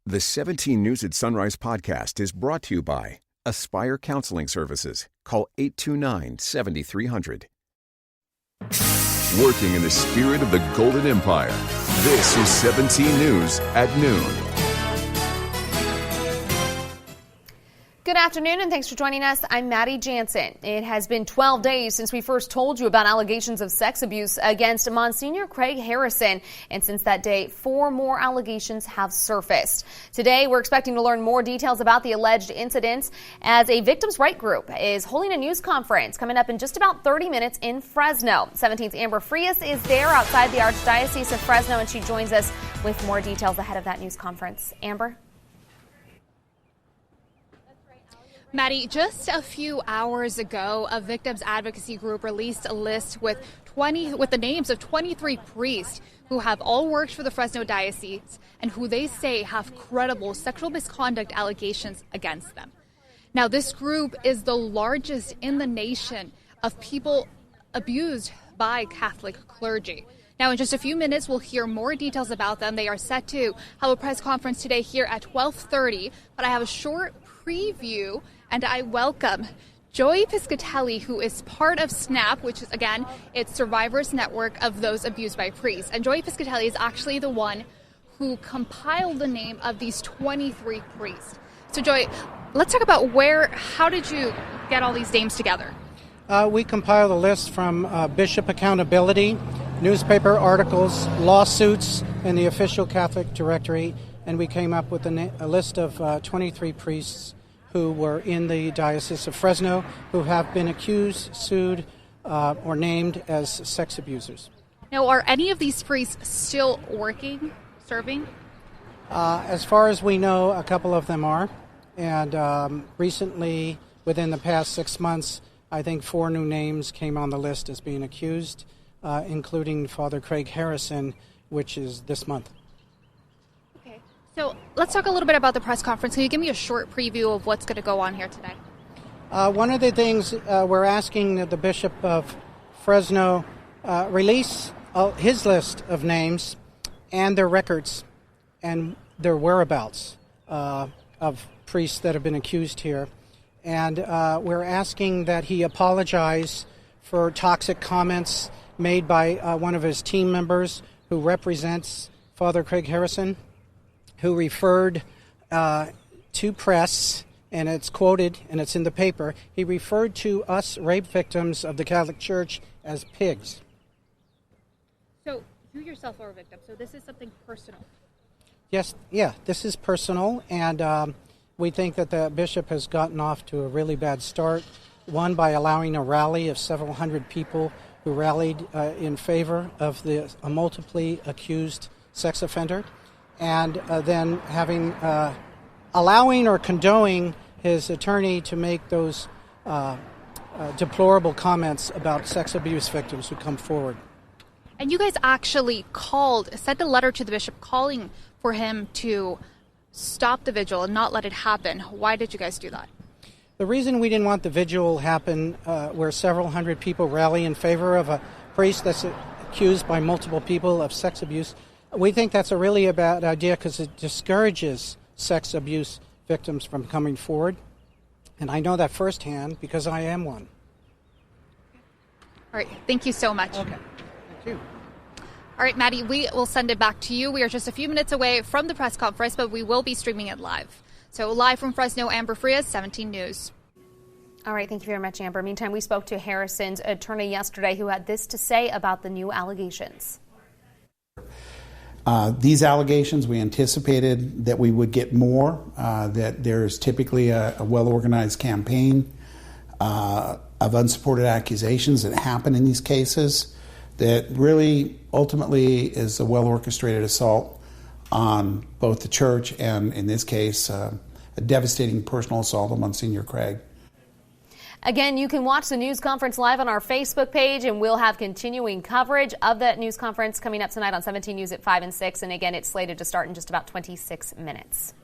The 17 News at Sunrise podcast is brought to you by Aspire Counseling Services. Call 829-7300. Working in the spirit of the Golden Empire, this is 17 News at noon. Good afternoon and thanks for joining us. I'm Maddie Jansen. It has been 12 days since we first told you about allegations of sex abuse against Monsignor Craig Harrison. And since that day, 4 more allegations have surfaced. Today, we're expecting to learn more details about the alleged incidents as a victims' right group is holding a news conference coming up in just about 30 minutes in Fresno. 17's Amber Frias is there outside the Archdiocese of Fresno, and she joins us with more details ahead of that news conference. Amber? Maddie, just a few hours ago, a victims advocacy group released a list with the names of 23 priests who have all worked for the Fresno Diocese and who they say have credible sexual misconduct allegations against them. Now, this group is the largest in the nation of people abused by Catholic clergy. Now, in just a few minutes, we'll hear more details about them. They are set to have a press conference today here at 12:30, but I have a short preview, and I welcome Joy Piscatelli, who is part of SNAP, which is, again, it's Survivors Network of those abused by priests. And Joy Piscatelli is actually the one who compiled the name of these 23 priests. So, Joy, let's talk about how did you get all these names together? We compiled a list from Bishop Accountability, newspaper articles, lawsuits, and the official Catholic directory, and we came up with a list of 23 priests who were in the Diocese of Fresno who have been accused, sued, or named as sex abusers. Now, are any of these priests still working, serving? As far as we know, a couple of them are. And recently, within the past 6 months, I think 4 new names came on the list as being accused, including Father Craig Harrison, which is this month. So let's talk a little bit about the press conference. Can you give me a short preview of what's going to go on here today? One of the things we're asking that the Bishop of Fresno release his list of names and their records and their whereabouts of priests that have been accused here. And we're asking that he apologize for toxic comments made by one of his team members who represents Father Craig Harrison, who referred to press, and it's quoted, and it's in the paper, he referred to us rape victims of the Catholic Church as pigs. So you yourself are a victim, so this is something personal. Yes, this is personal, and we think that the bishop has gotten off to a really bad start. One, by allowing a rally of several hundred people who rallied in favor of a multiply accused sex offender, and then allowing or condoning his attorney to make those deplorable comments about sex abuse victims who come forward. And you guys actually sent a letter to the bishop calling for him to stop the vigil and not let it happen. Why did you guys do that? The reason we didn't want the vigil happen where several hundred people rally in favor of a priest that's accused by multiple people of sex abuse, we think that's a really bad idea because it discourages sex abuse victims from coming forward. And I know that firsthand because I am one. All right. Thank you so much. Okay. Thank you. All right, Maddie, we will send it back to you. We are just a few minutes away from the press conference, but we will be streaming it live. So live from Fresno, Amber Frias, 17 News. All right, thank you very much, Amber. Meantime, we spoke to Harrison's attorney yesterday who had this to say about the new allegations. These allegations, we anticipated that we would get more, that there's typically a well-organized campaign of unsupported accusations that happen in these cases that really ultimately is a well-orchestrated assault on both the church and, in this case, a devastating personal assault on Monsignor Craig. Again, you can watch the news conference live on our Facebook page, and we'll have continuing coverage of that news conference coming up tonight on 17 News at 5 and 6. And again, it's slated to start in just about 26 minutes.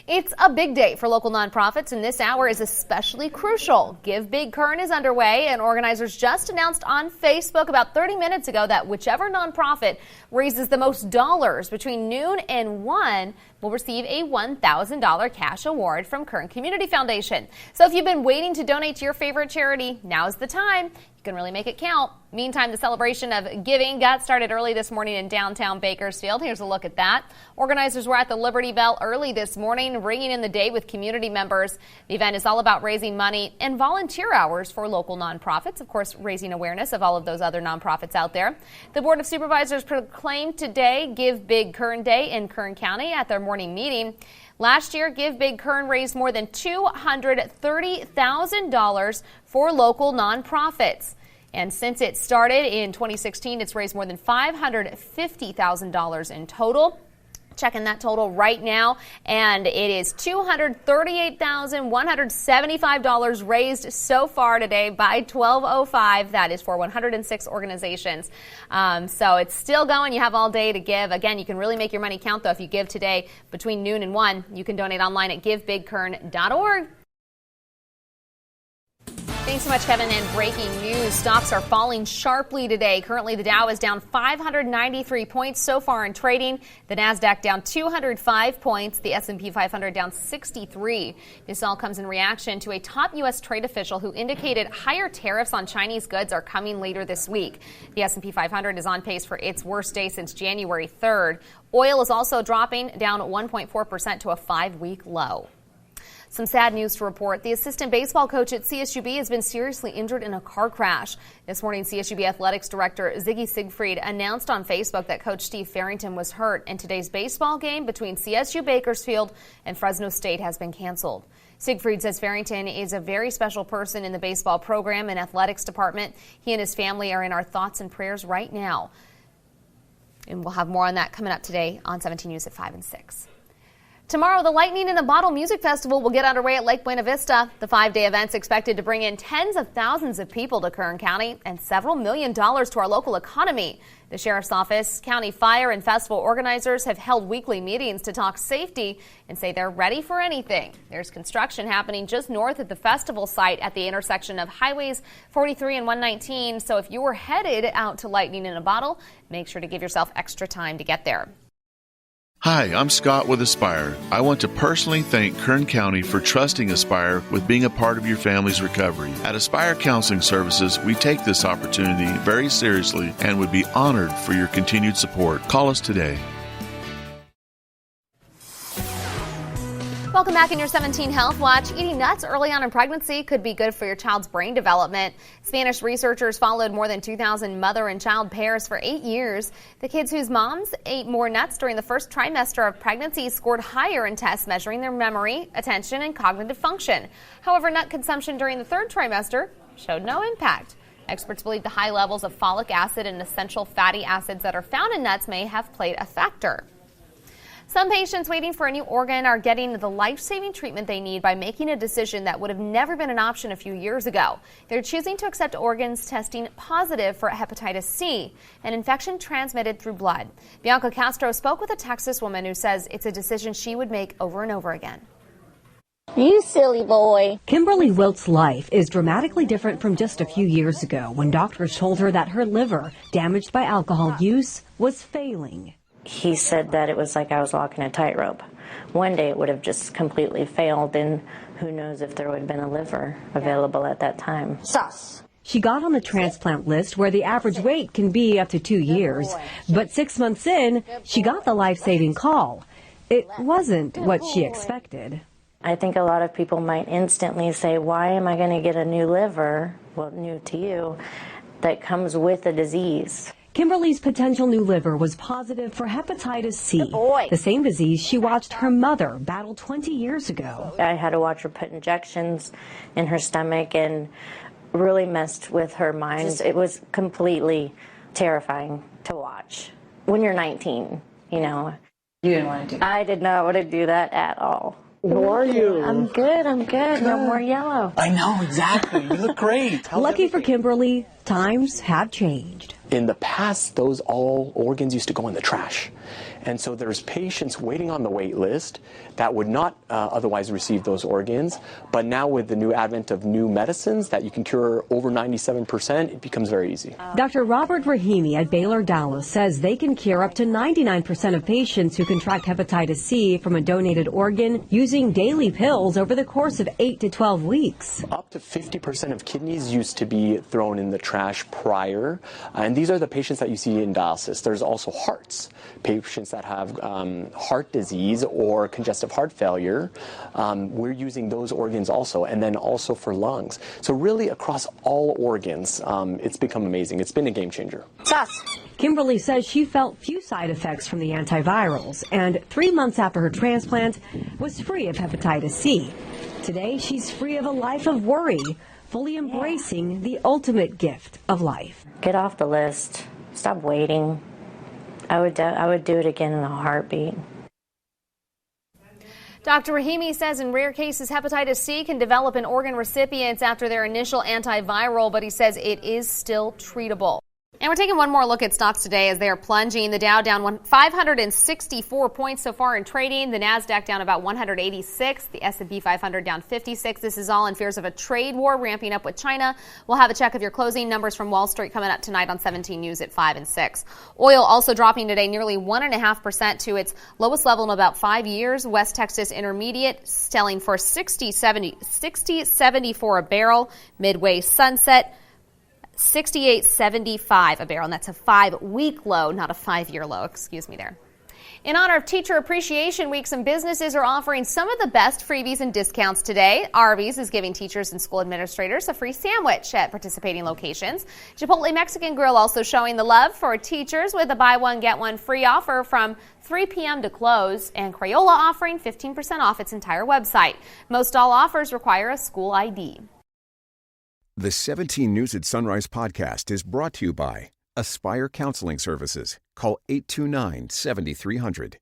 It's a big day for local nonprofits, and this hour is especially crucial. Give Big Kern is underway, and organizers just announced on Facebook about 30 minutes ago that whichever nonprofit raises the most dollars between noon and 1, will receive a $1,000 cash award from Kern Community Foundation. So if you've been waiting to donate to your favorite charity, now's the time. You can really make it count. Meantime, the celebration of giving got started early this morning in downtown Bakersfield. Here's a look at that. Organizers were at the Liberty Bell early this morning, ringing in the day with community members. The event is all about raising money and volunteer hours for local nonprofits, of course, raising awareness of all of those other nonprofits out there. The Board of Supervisors proclaimed today Give Big Kern Day in Kern County at their morning meeting. Last year, Give Big Kern raised more than $230,000 for local nonprofits. And since it started in 2016, it's raised more than $550,000 in total. Checking that total right now, and it is $238,175 raised so far today by 12:05. That is for 106 organizations. So it's still going. You have all day to give. Again, you can really make your money count, though, if you give today between noon and 1. You can donate online at givebigkern.org. Thanks so much, Kevin. And breaking news, stocks are falling sharply today. Currently, the Dow is down 593 points so far in trading. The Nasdaq down 205 points. The S&P 500 down 63. This all comes in reaction to a top U.S. trade official who indicated higher tariffs on Chinese goods are coming later this week. The S&P 500 is on pace for its worst day since January 3rd. Oil is also dropping, down 1.4% to a 5-week low. Some sad news to report. The assistant baseball coach at CSUB has been seriously injured in a car crash. This morning, CSUB Athletics Director Ziggy Siegfried announced on Facebook that Coach Steve Farrington was hurt, and today's baseball game between CSU Bakersfield and Fresno State has been canceled. Siegfried says Farrington is a very special person in the baseball program and athletics department. He and his family are in our thoughts and prayers right now. And we'll have more on that coming up today on 17 News at 5 and 6. Tomorrow, the Lightning in a Bottle Music Festival will get underway at Lake Buena Vista. The 5-day event's expected to bring in tens of thousands of people to Kern County and several $1 million to our local economy. The Sheriff's Office, county fire, and festival organizers have held weekly meetings to talk safety and say they're ready for anything. There's construction happening just north of the festival site at the intersection of Highways 43 and 119. So if you were headed out to Lightning in a Bottle, make sure to give yourself extra time to get there. Hi, I'm Scott with Aspire. I want to personally thank Kern County for trusting Aspire with being a part of your family's recovery. At Aspire Counseling Services, we take this opportunity very seriously and would be honored for your continued support. Call us today. Welcome back in your 17 Health Watch. Eating nuts early on in pregnancy could be good for your child's brain development. Spanish researchers followed more than 2,000 mother and child pairs for 8 years. The kids whose moms ate more nuts during the first trimester of pregnancy scored higher in tests measuring their memory, attention, and cognitive function. However, nut consumption during the third trimester showed no impact. Experts believe the high levels of folic acid and essential fatty acids that are found in nuts may have played a factor. Some patients waiting for a new organ are getting the life-saving treatment they need by making a decision that would have never been an option a few years ago. They're choosing to accept organs testing positive for hepatitis C, an infection transmitted through blood. Bianca Castro spoke with a Texas woman who says it's a decision she would make over and over again. You silly boy. Kimberly Wilt's life is dramatically different from just a few years ago when doctors told her that her liver, damaged by alcohol use, was failing. He said that it was like I was walking a tightrope. One day it would have just completely failed, and who knows if there would have been a liver available at that time. Sus. She got on the transplant list where the average wait can be up to 2 years. But 6 months in, she got the life-saving call. It wasn't what she expected. I think a lot of people might instantly say, why am I going to get a new liver, well, new to you, that comes with a disease? Kimberly's potential new liver was positive for hepatitis C, the same disease she watched her mother battle 20 years ago. I had to watch her put injections in her stomach and really messed with her mind. It was completely terrifying to watch. When you're 19, you know. You didn't want to do that? I did not want to do that at all. How are you? I'm good. No more yellow. I know, exactly. You look great. Lucky for Kimberly, Times have changed. In the past, those all organs used to go in the trash. And so there's patients waiting on the wait list that would not otherwise receive those organs. But now with the new advent of new medicines that you can cure over 97%, it becomes very easy. Dr. Robert Rahimi at Baylor Dallas says they can cure up to 99% of patients who contract hepatitis C from a donated organ using daily pills over the course of 8 to 12 weeks. Up to 50% of kidneys used to be thrown in the trash prior. And these are the patients that you see in dialysis. There's also hearts. Patients that have heart disease or congestive heart failure, we're using those organs also, and then also for lungs. So really across all organs, it's become amazing. It's been a game changer. Kimberly says she felt few side effects from the antivirals, and 3 months after her transplant was free of hepatitis C. Today, she's free of a life of worry, fully embracing the ultimate gift of life. Get off the list. Stop waiting. I would do it again in a heartbeat. Dr. Rahimi says in rare cases, hepatitis C can develop in organ recipients after their initial antiviral, but he says it is still treatable. And we're taking one more look at stocks today as they are plunging. The Dow down 564 points so far in trading. The Nasdaq down about 186. The S&P 500 down 56. This is all in fears of a trade war ramping up with China. We'll have a check of your closing numbers from Wall Street coming up tonight on 17 News at 5 and 6. Oil also dropping today nearly 1.5% to its lowest level in about 5 years. West Texas Intermediate selling for $60.74 a barrel. Midway Sunset $68.75 a barrel, and that's a 5-week low, not a 5-year low. Excuse me there. In honor of Teacher Appreciation Week, some businesses are offering some of the best freebies and discounts today. Arby's is giving teachers and school administrators a free sandwich at participating locations. Chipotle Mexican Grill also showing the love for teachers with a buy one, get one free offer from 3 p.m. to close, and Crayola offering 15% off its entire website. Most all offers require a school ID. The 17 News at Sunrise podcast is brought to you by Aspire Counseling Services. Call 829-7300.